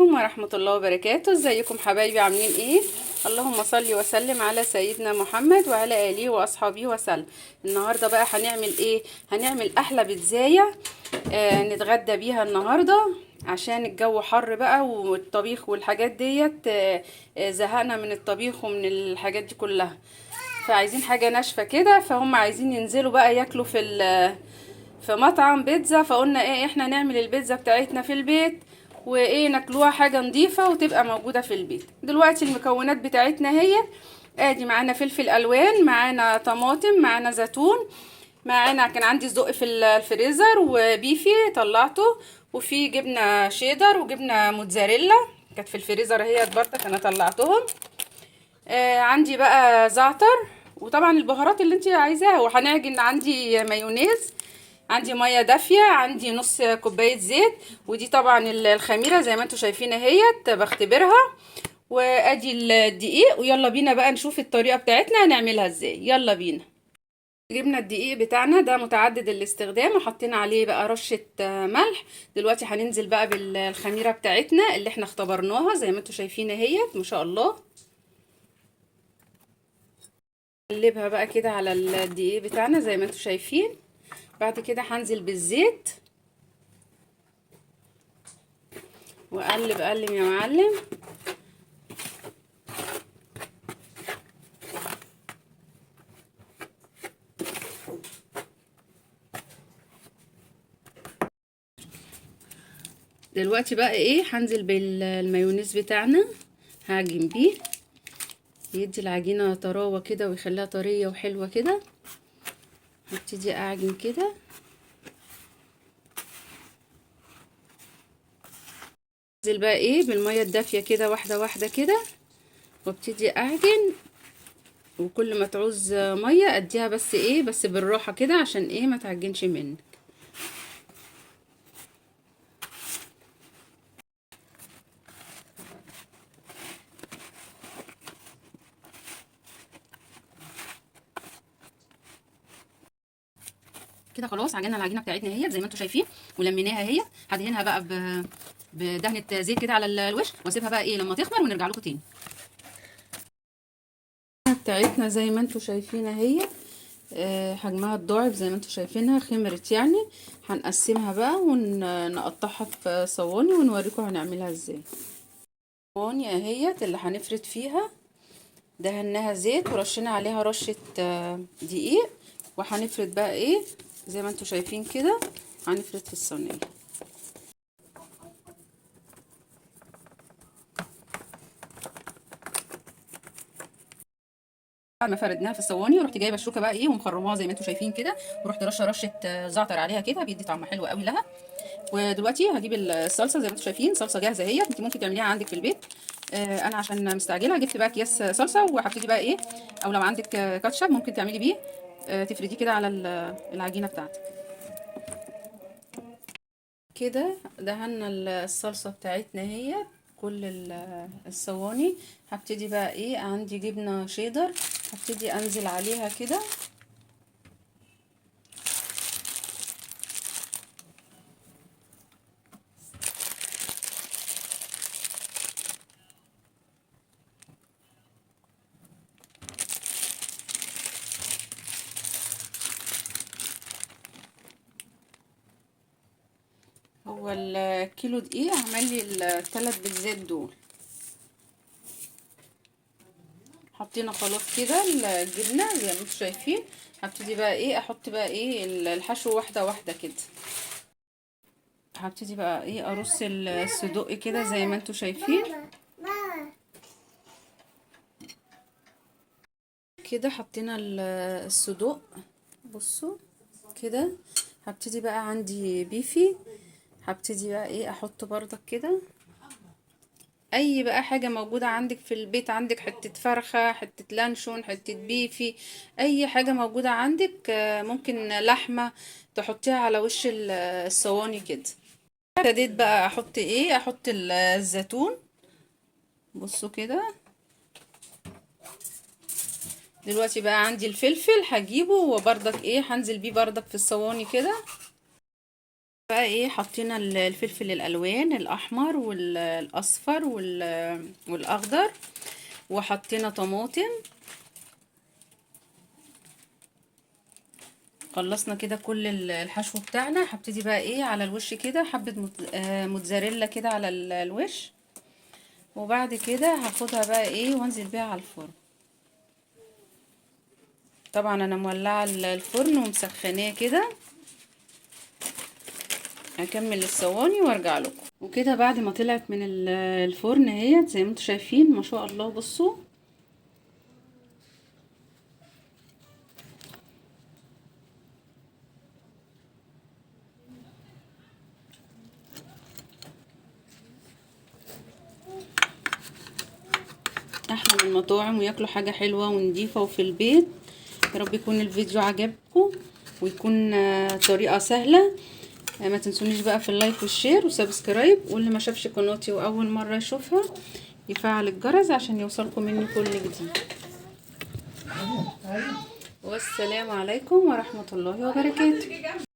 عليكم ورحمة الله وبركاته. ازيكم حبايبي؟ عاملين ايه؟ اللهم صل وسلم على سيدنا محمد وعلى اله واصحابه وسلم. النهارده بقى هنعمل ايه؟ هنعمل احلى بيتزايه نتغدى بيها النهارده، عشان الجو حر بقى والطبيخ والحاجات ديت. زهقنا من الطبيخ ومن الحاجات دي كلها، فعايزين حاجه ناشفه كده. فهم عايزين ينزلوا بقى ياكلوا في مطعم بيتزا، فقلنا ايه احنا نعمل البيتزا بتاعتنا في البيت، وايه ناكلوها حاجه نظيفه وتبقى موجوده في البيت. دلوقتي المكونات بتاعتنا هي ادي: معانا فلفل الوان، معانا طماطم، معانا زيتون، معانا كان عندي صدق في الفريزر وبيفي طلعته، وفي جبنه شيدر وجبنه موتزاريلا كانت في الفريزر اهي برضك انا طلعتهم. عندي بقى زعتر، وطبعا البهارات اللي انت عايزاها. وهنعجن عندي مايونيز، عندي ميه دافيه، عندي نص كوبايه زيت، ودي طبعا الخميره زي ما انتم شايفين اهيت بختبرها. وادي الدقيق، ويلا بينا بقى نشوف الطريقه بتاعتنا هنعملها ازاي. يلا بينا. جبنا الدقيق بتاعنا ده متعدد الاستخدام، وحطينا عليه بقى رشه ملح. دلوقتي هننزل بقى بالخميره بتاعتنا اللي احنا اختبرناها زي ما انتم شايفين اهيت ما شاء الله. نقلبها بقى كده على الدقيق بتاعنا زي ما انتم شايفين. بعد كده هنزل بالزيت واقلب قلب يا معلم. دلوقتي بقى ايه هنزل بالمايونيز بتاعنا، هعجن بيه، يدي العجينه طراوه كده ويخليها طريه وحلوه كده. هبتدي اعجن كده. انزل بقى ايه بالميه الدافيه كده واحده واحده كده، وابتدي اعجن. وكل ما تعوز ميه اديها، بس ايه بس بالراحه كده عشان ايه ما تعجنش منك. كده خلاص عجننا العجينه بتاعتنا اهي زي ما انتم شايفين، ولميناها اهي. هدهنها بقى بدهنه زيت كده على الوش، واسيبها بقى ايه لما تخمر ونرجع لكم تاني. بتاعتنا زي ما انتم شايفين اهي، حجمها الضاعف زي ما انتم شايفينها خمرت يعني. هنقسمها بقى ونقطعها في صواني ونوريكم هنعملها ازاي. صواني اهيت اللي هنفرد فيها، دهناها زيت ورشينا عليها رشه دقيق، وهنفرد بقى ايه زي ما انتم شايفين كده. هنفرد في الصينيه. بعد ما فردناها في الصواني، ورحت جايبه الشوكه بقى ايه ومخرماها زي ما انتم شايفين كده، ورحت رشه زعتر عليها كده بيدي طعم حلو قوي لها. ودلوقتي هجيب الصلصه زي ما انتم شايفين، صلصه جاهزه اهي، انت ممكن تعمليها عندك في البيت. انا عشان مستعجله جبت بقى اكياس صلصه، وهبتدي بقى ايه، او لو عندك كاتشب ممكن تعملي بيه. تفرديه كده على العجينه بتاعتك كده. دهنا الصلصه بتاعتنا اهي كل الصواني. هبتدي بقى ايه، عندي جبنه شيدر، هبتدي انزل عليها كده. هو الكيلو دقيق عمل لي الثلاث بيتزات دول. حطينا خلاص كده الجبنه زي ما انتم شايفين. هبتدي بقى ايه احط بقى ايه الحشو واحده واحده كده. هبتدي بقى ايه ارص الصدق كده زي ما انتم شايفين كده. حطينا الصدق بصوا كده. هبتدي بقى عندي بيفي، هبتدي بقى ايه احط بردك كده. اي بقى حاجة موجودة عندك في البيت، عندك حتة فرخة، حتة لانشون، حتة بيفي، اي حاجة موجودة عندك. ممكن لحمة تحطيها على وش الصواني كده. ابتديت بقى احط ايه، احط الزيتون بصوا كده. دلوقتي بقى عندي الفلفل هجيبه وبردك ايه هنزل بيه بردك في الصواني كده. بقى ايه، حطينا الفلفل الالوان الاحمر والاصفر والاخضر، وحطينا طماطم. خلصنا كده كل الحشو بتاعنا. هبتدي بقى ايه على الوش كده حبة موتزاريلا كده على الوش، وبعد كده هاخدها بقى ايه وانزل بيها على الفرن. طبعا انا مولعه الفرن ومسخناه كده. هكمل الصواني وارجع لكم. وكده بعد ما طلعت من الفرن اهيت زي ما انتم شايفين ما شاء الله. بصوا احلى من المطاعم، وياكلوا حاجه حلوه ونضيفه وفي البيت. يا رب يكون الفيديو عجبكم ويكون طريقه سهله. ما تنسونيش بقى في اللايك والشير وسبسكرايب، واللي ما شافش قناتي واول مره يشوفها يفعل الجرس عشان يوصلكم مني كل جديد. والسلام عليكم ورحمه الله وبركاته.